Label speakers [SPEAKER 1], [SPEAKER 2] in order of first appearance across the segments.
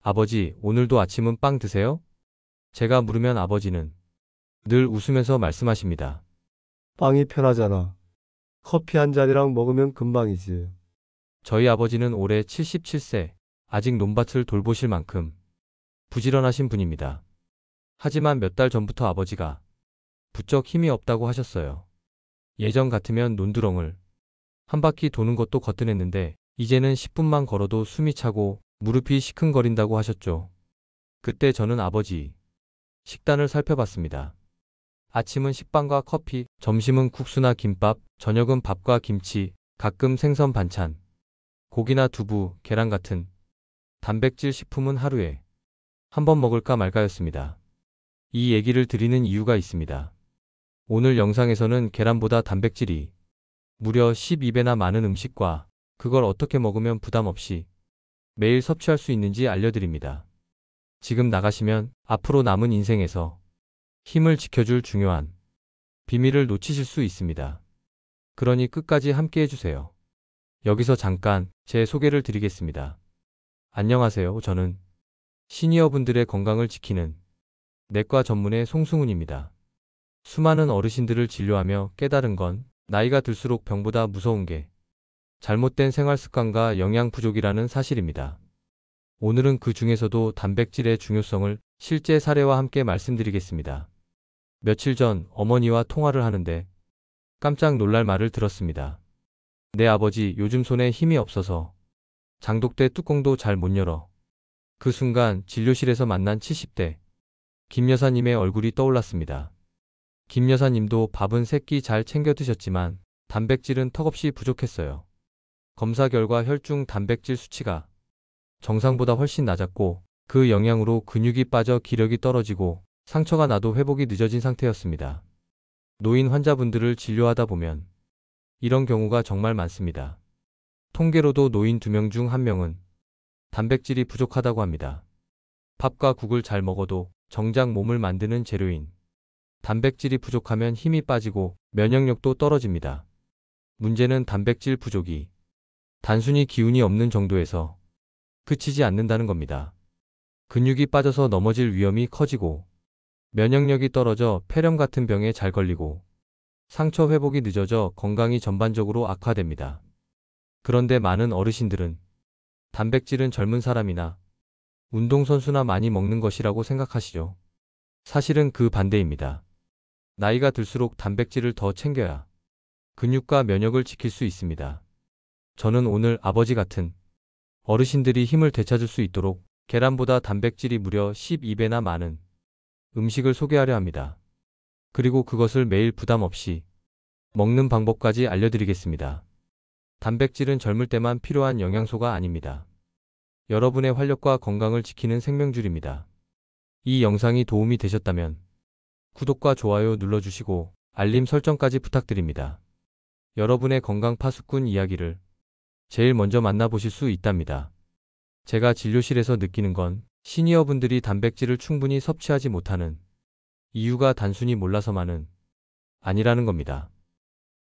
[SPEAKER 1] 아버지, 오늘도 아침은 빵 드세요? 제가 물으면 아버지는 늘 웃으면서 말씀하십니다.
[SPEAKER 2] 빵이 편하잖아. 커피 한 잔이랑 먹으면 금방이지.
[SPEAKER 1] 저희 아버지는 올해 77세, 아직 논밭을 돌보실 만큼 부지런하신 분입니다. 하지만 몇 달 전부터 아버지가 부쩍 힘이 없다고 하셨어요. 예전 같으면 논두렁을 한 바퀴 도는 것도 거뜬했는데 이제는 10분만 걸어도 숨이 차고 무릎이 시큰거린다고 하셨죠. 그때 저는 아버지 식단을 살펴봤습니다. 아침은 식빵과 커피, 점심은 국수나 김밥, 저녁은 밥과 김치, 가끔 생선 반찬, 고기나 두부, 계란 같은 단백질 식품은 하루에 한 번 먹을까 말까였습니다. 이 얘기를 드리는 이유가 있습니다. 오늘 영상에서는 계란보다 단백질이 무려 12배나 많은 음식과 그걸 어떻게 먹으면 부담 없이 매일 섭취할 수 있는지 알려드립니다. 지금 나가시면 앞으로 남은 인생에서 힘을 지켜줄 중요한 비밀을 놓치실 수 있습니다. 그러니 끝까지 함께 해주세요. 여기서 잠깐 제 소개를 드리겠습니다. 안녕하세요. 저는 시니어분들의 건강을 지키는 내과 전문의 송승훈입니다. 수많은 어르신들을 진료하며 깨달은 건 나이가 들수록 병보다 무서운 게 잘못된 생활 습관과 영양 부족이라는 사실입니다. 오늘은 그 중에서도 단백질의 중요성을 실제 사례와 함께 말씀드리겠습니다. 며칠 전 어머니와 통화를 하는데 깜짝 놀랄 말을 들었습니다. 내 아버지 요즘 손에 힘이 없어서 장독대 뚜껑도 잘 못 열어. 그 순간 진료실에서 만난 70대 김 여사님의 얼굴이 떠올랐습니다. 김 여사님도 밥은 3끼 잘 챙겨 드셨지만 단백질은 턱없이 부족했어요. 검사 결과 혈중 단백질 수치가 정상보다 훨씬 낮았고 그 영향으로 근육이 빠져 기력이 떨어지고 상처가 나도 회복이 늦어진 상태였습니다. 노인 환자분들을 진료하다 보면 이런 경우가 정말 많습니다. 통계로도 노인 2명 중 1명은 단백질이 부족하다고 합니다. 밥과 국을 잘 먹어도 정작 몸을 만드는 재료인 단백질이 부족하면 힘이 빠지고 면역력도 떨어집니다. 문제는 단백질 부족이 단순히 기운이 없는 정도에서 그치지 않는다는 겁니다. 근육이 빠져서 넘어질 위험이 커지고 면역력이 떨어져 폐렴 같은 병에 잘 걸리고 상처 회복이 늦어져 건강이 전반적으로 악화됩니다. 그런데 많은 어르신들은 단백질은 젊은 사람이나 운동선수나 많이 먹는 것이라고 생각하시죠. 사실은 그 반대입니다. 나이가 들수록 단백질을 더 챙겨야 근육과 면역을 지킬 수 있습니다. 저는 오늘 아버지 같은 어르신들이 힘을 되찾을 수 있도록 계란보다 단백질이 무려 12배나 많은 음식을 소개하려 합니다. 그리고 그것을 매일 부담 없이 먹는 방법까지 알려드리겠습니다. 단백질은 젊을 때만 필요한 영양소가 아닙니다. 여러분의 활력과 건강을 지키는 생명줄입니다. 이 영상이 도움이 되셨다면 구독과 좋아요 눌러주시고 알림 설정까지 부탁드립니다. 여러분의 건강 파수꾼 이야기를 제일 먼저 만나보실 수 있답니다. 제가 진료실에서 느끼는 건 시니어분들이 단백질을 충분히 섭취하지 못하는 이유가 단순히 몰라서만은 아니라는 겁니다.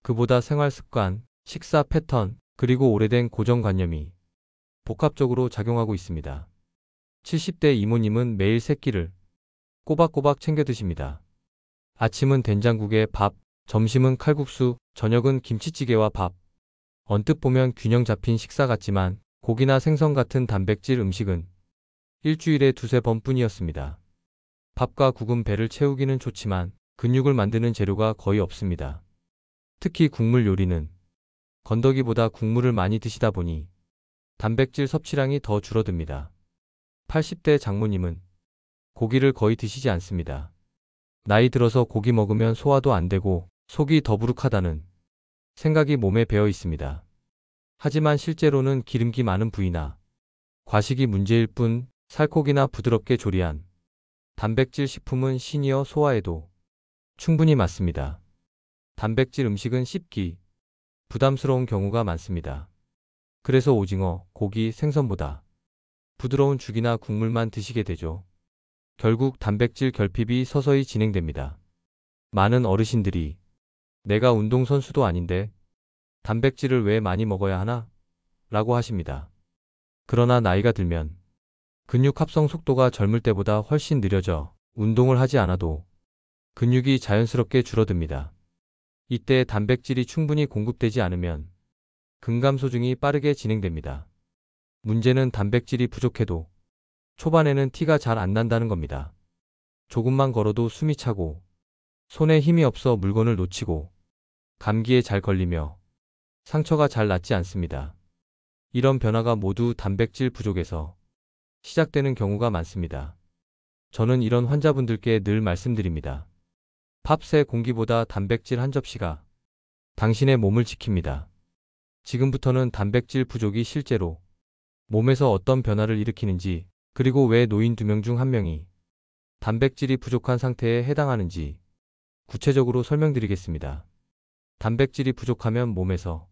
[SPEAKER 1] 그보다 생활 습관, 식사 패턴, 그리고 오래된 고정관념이 복합적으로 작용하고 있습니다. 70대 이모님은 매일 3끼를 꼬박꼬박 챙겨 드십니다. 아침은 된장국에 밥, 점심은 칼국수, 저녁은 김치찌개와 밥. 언뜻 보면 균형 잡힌 식사 같지만 고기나 생선 같은 단백질 음식은 일주일에 2~3번 뿐이었습니다. 밥과 국은 배를 채우기는 좋지만 근육을 만드는 재료가 거의 없습니다. 특히 국물 요리는 건더기보다 국물을 많이 드시다 보니 단백질 섭취량이 더 줄어듭니다. 80대 장모님은 고기를 거의 드시지 않습니다. 나이 들어서 고기 먹으면 소화도 안 되고 속이 더부룩하다는 생각이 몸에 배어 있습니다. 하지만 실제로는 기름기 많은 부위나 과식이 문제일 뿐 살코기나 부드럽게 조리한 단백질 식품은 시니어 소화에도 충분히 맞습니다. 단백질 음식은 씹기 부담스러운 경우가 많습니다. 그래서 오징어, 고기, 생선보다 부드러운 죽이나 국물만 드시게 되죠. 결국 단백질 결핍이 서서히 진행됩니다. 많은 어르신들이 내가 운동선수도 아닌데 단백질을 왜 많이 먹어야 하나? 라고 하십니다. 그러나 나이가 들면 근육 합성 속도가 젊을 때보다 훨씬 느려져 운동을 하지 않아도 근육이 자연스럽게 줄어듭니다. 이때 단백질이 충분히 공급되지 않으면 근감소증이 빠르게 진행됩니다. 문제는 단백질이 부족해도 초반에는 티가 잘 안 난다는 겁니다. 조금만 걸어도 숨이 차고 손에 힘이 없어 물건을 놓치고 감기에 잘 걸리며 상처가 잘 낫지 않습니다. 이런 변화가 모두 단백질 부족에서 시작되는 경우가 많습니다. 저는 이런 환자분들께 늘 말씀드립니다. 밥 3공기보다 단백질 한 접시가 당신의 몸을 지킵니다. 지금부터는 단백질 부족이 실제로 몸에서 어떤 변화를 일으키는지, 그리고 왜 노인 2명 중 1명이 단백질이 부족한 상태에 해당하는지 구체적으로 설명드리겠습니다. 단백질이 부족하면 몸에서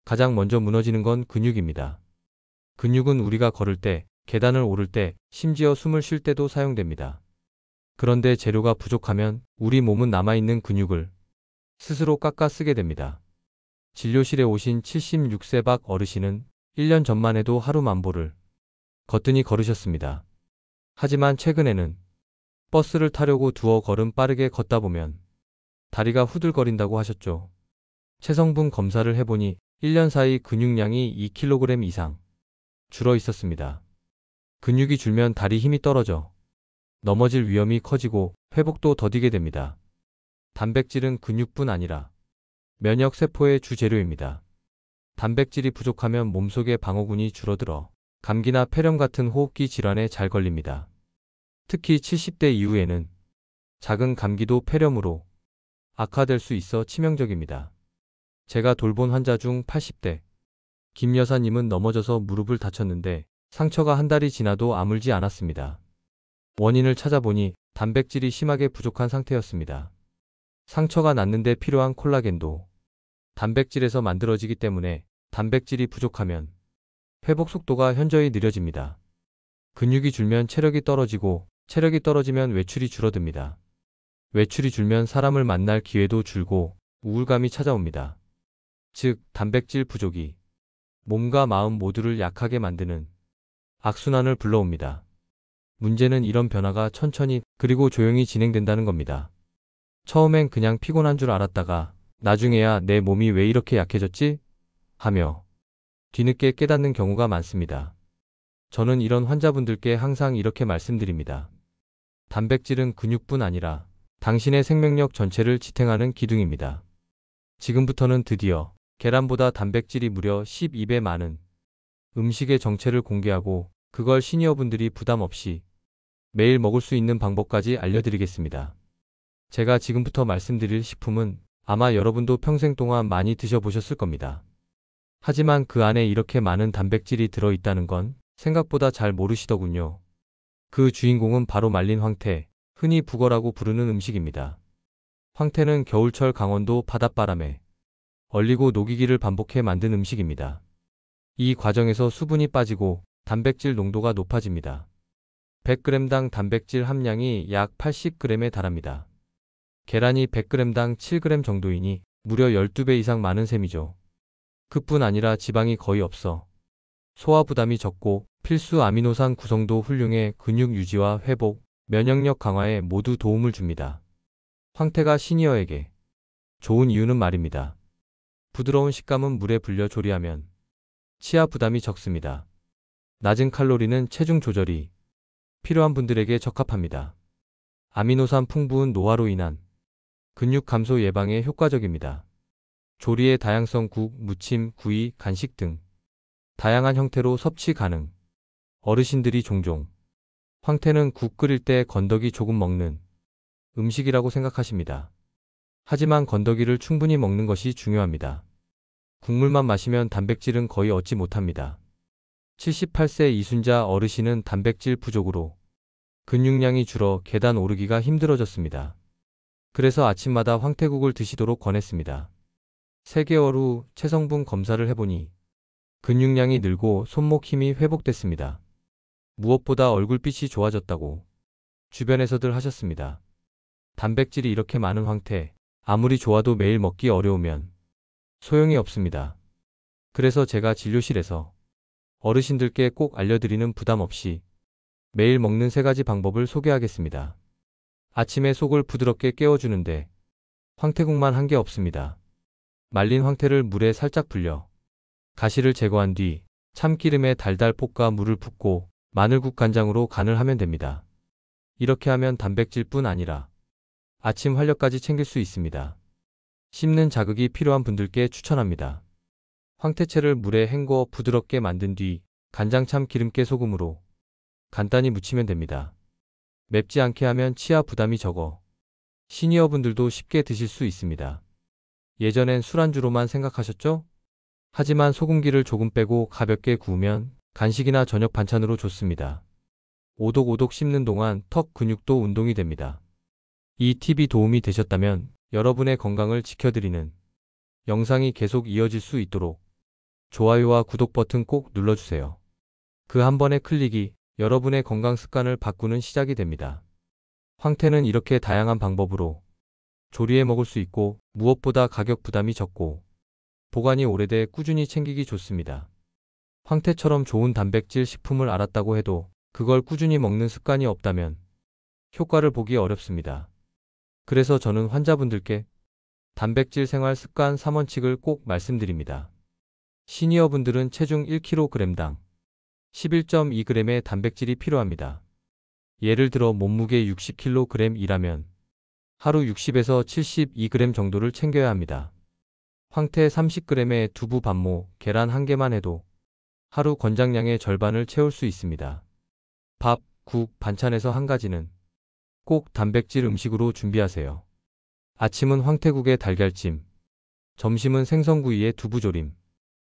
[SPEAKER 1] 가장 먼저 무너지는 건 근육입니다. 근육은 우리가 걸을 때, 계단을 오를 때, 심지어 숨을 쉴 때도 사용됩니다. 그런데 재료가 부족하면 우리 몸은 남아있는 근육을 스스로 깎아 쓰게 됩니다. 진료실에 오신 76세 박 어르신은 1년 전만 해도 하루 만보를 거뜬히 걸으셨습니다. 하지만 최근에는 버스를 타려고 두어 걸음 빠르게 걷다 보면 다리가 후들거린다고 하셨죠. 체성분 검사를 해보니 1년 사이 근육량이 2kg 이상 줄어 있었습니다. 근육이 줄면 다리 힘이 떨어져 넘어질 위험이 커지고 회복도 더디게 됩니다. 단백질은 근육뿐 아니라 면역 세포의 주재료입니다. 단백질이 부족하면 몸속의 방어군이 줄어들어 감기나 폐렴 같은 호흡기 질환에 잘 걸립니다. 특히 70대 이후에는 작은 감기도 폐렴으로 악화될 수 있어 치명적입니다. 제가 돌본 환자 중 80대 김 여사님은 넘어져서 무릎을 다쳤는데 상처가 한 달이 지나도 아물지 않았습니다. 원인을 찾아보니 단백질이 심하게 부족한 상태였습니다. 상처가 낫는데 필요한 콜라겐도 단백질에서 만들어지기 때문에 단백질이 부족하면 회복 속도가 현저히 느려집니다. 근육이 줄면 체력이 떨어지고 체력이 떨어지면 외출이 줄어듭니다. 외출이 줄면 사람을 만날 기회도 줄고 우울감이 찾아옵니다. 즉, 단백질 부족이 몸과 마음 모두를 약하게 만드는 악순환을 불러옵니다. 문제는 이런 변화가 천천히 그리고 조용히 진행된다는 겁니다. 처음엔 그냥 피곤한 줄 알았다가 나중에야 내 몸이 왜 이렇게 약해졌지? 하며 뒤늦게 깨닫는 경우가 많습니다. 저는 이런 환자분들께 항상 이렇게 말씀드립니다. 단백질은 근육뿐 아니라 당신의 생명력 전체를 지탱하는 기둥입니다. 지금부터는 드디어 계란보다 단백질이 무려 12배 많은 음식의 정체를 공개하고 그걸 시니어분들이 부담 없이 매일 먹을 수 있는 방법까지 알려드리겠습니다. 제가 지금부터 말씀드릴 식품은 아마 여러분도 평생 동안 많이 드셔보셨을 겁니다. 하지만 그 안에 이렇게 많은 단백질이 들어있다는 건 생각보다 잘 모르시더군요. 그 주인공은 바로 말린 황태, 흔히 북어라고 부르는 음식입니다. 황태는 겨울철 강원도 바닷바람에 얼리고 녹이기를 반복해 만든 음식입니다. 이 과정에서 수분이 빠지고 단백질 농도가 높아집니다. 100g당 단백질 함량이 약 80g에 달합니다. 계란이 100g당 7g 정도이니 무려 12배 이상 많은 셈이죠. 그뿐 아니라 지방이 거의 없어 소화 부담이 적고 필수 아미노산 구성도 훌륭해 근육 유지와 회복, 면역력 강화에 모두 도움을 줍니다. 황태가 시니어에게 좋은 이유는 말입니다. 부드러운 식감은 물에 불려 조리하면 치아 부담이 적습니다. 낮은 칼로리는 체중 조절이 필요한 분들에게 적합합니다. 아미노산 풍부한 노화로 인한 근육 감소 예방에 효과적입니다. 조리의 다양성 국, 무침, 구이, 간식 등 다양한 형태로 섭취 가능. 어르신들이 종종 황태는 국 끓일 때 건더기 조금 먹는 음식이라고 생각하십니다. 하지만 건더기를 충분히 먹는 것이 중요합니다. 국물만 마시면 단백질은 거의 얻지 못합니다. 78세 이순자 어르신은 단백질 부족으로 근육량이 줄어 계단 오르기가 힘들어졌습니다. 그래서 아침마다 황태국을 드시도록 권했습니다. 3개월 후 체성분 검사를 해보니 근육량이 늘고 손목 힘이 회복됐습니다. 무엇보다 얼굴빛이 좋아졌다고 주변에서들 하셨습니다. 단백질이 이렇게 많은 황태, 아무리 좋아도 매일 먹기 어려우면 소용이 없습니다. 그래서 제가 진료실에서 어르신들께 꼭 알려드리는 부담 없이 매일 먹는 3가지 방법을 소개하겠습니다. 아침에 속을 부드럽게 깨워주는데 황태국만 한 게 없습니다. 말린 황태를 물에 살짝 불려 가시를 제거한 뒤 참기름에 달달 볶아 물을 붓고 마늘국 간장으로 간을 하면 됩니다. 이렇게 하면 단백질뿐 아니라 아침 활력까지 챙길 수 있습니다. 씹는 자극이 필요한 분들께 추천합니다. 황태채를 물에 헹궈 부드럽게 만든 뒤 간장 참기름깨 소금으로 간단히 무치면 됩니다. 맵지 않게 하면 치아 부담이 적어 시니어분들도 쉽게 드실 수 있습니다. 예전엔 술안주로만 생각하셨죠? 하지만 소금기를 조금 빼고 가볍게 구우면 간식이나 저녁 반찬으로 좋습니다. 오독오독 씹는 동안 턱 근육도 운동이 됩니다. 이 팁이 도움이 되셨다면 여러분의 건강을 지켜드리는 영상이 계속 이어질 수 있도록 좋아요와 구독 버튼 꼭 눌러주세요. 그 한 번의 클릭이 여러분의 건강 습관을 바꾸는 시작이 됩니다. 황태는 이렇게 다양한 방법으로 조리해 먹을 수 있고 무엇보다 가격 부담이 적고 보관이 오래돼 꾸준히 챙기기 좋습니다. 황태처럼 좋은 단백질 식품을 알았다고 해도 그걸 꾸준히 먹는 습관이 없다면 효과를 보기 어렵습니다. 그래서 저는 환자분들께 단백질 생활 습관 3원칙을 꼭 말씀드립니다. 시니어분들은 체중 1kg당 11.2g의 단백질이 필요합니다. 예를 들어 몸무게 60kg이라면 하루 60에서 72g 정도를 챙겨야 합니다. 황태 30g에 두부 반모, 계란 1개만 해도 하루 권장량의 절반을 채울 수 있습니다. 밥, 국, 반찬에서 한 가지는 꼭 단백질 음식으로 준비하세요. 아침은 황태국에 달걀찜, 점심은 생선구이에 두부조림,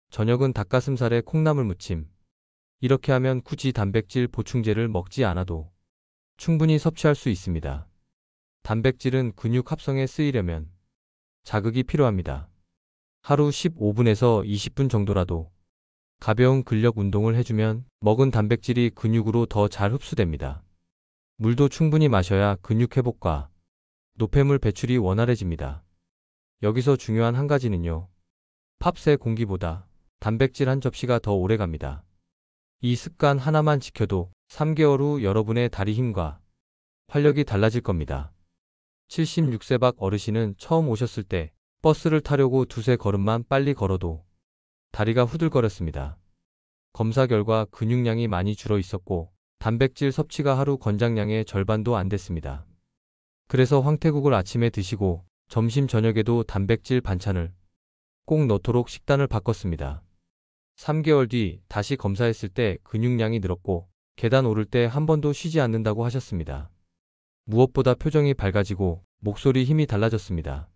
[SPEAKER 1] 저녁은 닭가슴살에 콩나물 무침. 이렇게 하면 굳이 단백질 보충제를 먹지 않아도 충분히 섭취할 수 있습니다. 단백질은 근육 합성에 쓰이려면 자극이 필요합니다. 하루 15분에서 20분 정도라도 가벼운 근력 운동을 해주면 먹은 단백질이 근육으로 더 잘 흡수됩니다. 물도 충분히 마셔야 근육 회복과 노폐물 배출이 원활해집니다. 여기서 중요한 한 가지는요. 팝새 공기보다 단백질 한 접시가 더 오래 갑니다. 이 습관 하나만 지켜도 3개월 후 여러분의 다리 힘과 활력이 달라질 겁니다. 76세 박 어르신은 처음 오셨을 때 버스를 타려고 두세 걸음만 빨리 걸어도 다리가 후들거렸습니다. 검사 결과 근육량이 많이 줄어 있었고 단백질 섭취가 하루 권장량의 절반도 안 됐습니다. 그래서 황태국을 아침에 드시고 점심 저녁에도 단백질 반찬을 꼭 넣도록 식단을 바꿨습니다. 3개월 뒤 다시 검사했을 때 근육량이 늘었고 계단 오를 때 한 번도 쉬지 않는다고 하셨습니다. 무엇보다 표정이 밝아지고 목소리 힘이 달라졌습니다.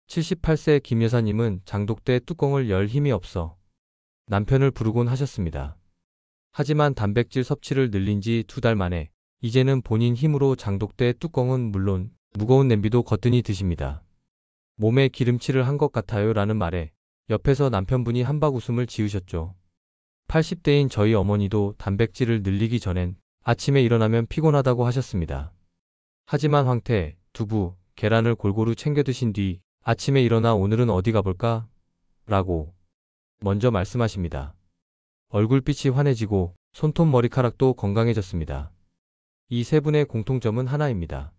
[SPEAKER 1] 78세 김 여사님은 장독대 뚜껑을 열 힘이 없어 남편을 부르곤 하셨습니다. 하지만 단백질 섭취를 늘린 지 2달 만에 이제는 본인 힘으로 장독대 뚜껑은 물론 무거운 냄비도 거뜬히 드십니다. 몸에 기름칠을 한 것 같아요 라는 말에 옆에서 남편분이 한박 웃음을 지으셨죠. 80대인 저희 어머니도 단백질을 늘리기 전엔 아침에 일어나면 피곤하다고 하셨습니다. 하지만 황태, 두부, 계란을 골고루 챙겨 드신 뒤 아침에 일어나 오늘은 어디 가볼까? 라고 먼저 말씀하십니다. 얼굴빛이 환해지고 손톱 머리카락도 건강해졌습니다. 이 세 분의 공통점은 하나입니다.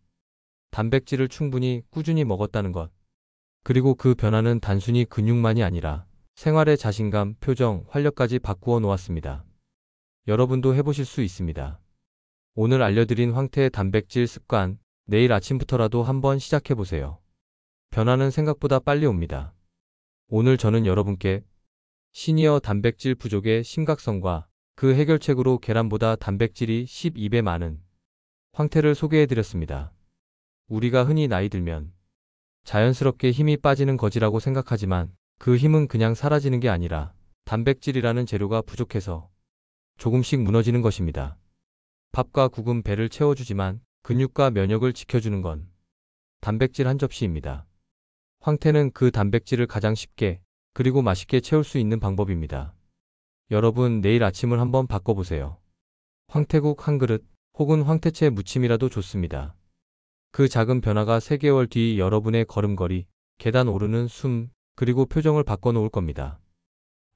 [SPEAKER 1] 단백질을 충분히 꾸준히 먹었다는 것. 그리고 그 변화는 단순히 근육만이 아니라 생활의 자신감, 표정, 활력까지 바꾸어 놓았습니다. 여러분도 해보실 수 있습니다. 오늘 알려드린 황태의 단백질 습관, 내일 아침부터라도 한번 시작해보세요. 변화는 생각보다 빨리 옵니다. 오늘 저는 여러분께 시니어 단백질 부족의 심각성과 그 해결책으로 계란보다 단백질이 12배 많은 황태를 소개해드렸습니다. 우리가 흔히 나이 들면 자연스럽게 힘이 빠지는 거지라고 생각하지만 그 힘은 그냥 사라지는 게 아니라 단백질이라는 재료가 부족해서 조금씩 무너지는 것입니다. 밥과 국은 배를 채워주지만 근육과 면역을 지켜주는 건 단백질 한 접시입니다. 황태는 그 단백질을 가장 쉽게 그리고 맛있게 채울 수 있는 방법입니다. 여러분 내일 아침을 한번 바꿔보세요. 황태국 한 그릇 혹은 황태채 무침이라도 좋습니다. 그 작은 변화가 3개월 뒤 여러분의 걸음걸이, 계단 오르는 숨, 그리고 표정을 바꿔놓을 겁니다.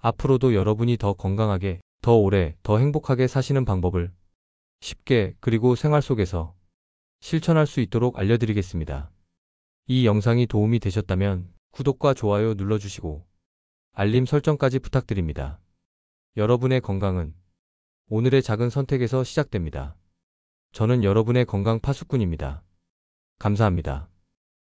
[SPEAKER 1] 앞으로도 여러분이 더 건강하게, 더 오래, 더 행복하게 사시는 방법을 쉽게 그리고 생활 속에서 실천할 수 있도록 알려드리겠습니다. 이 영상이 도움이 되셨다면 구독과 좋아요 눌러주시고 알림 설정까지 부탁드립니다. 여러분의 건강은 오늘의 작은 선택에서 시작됩니다. 저는 여러분의 건강 파수꾼입니다. 감사합니다.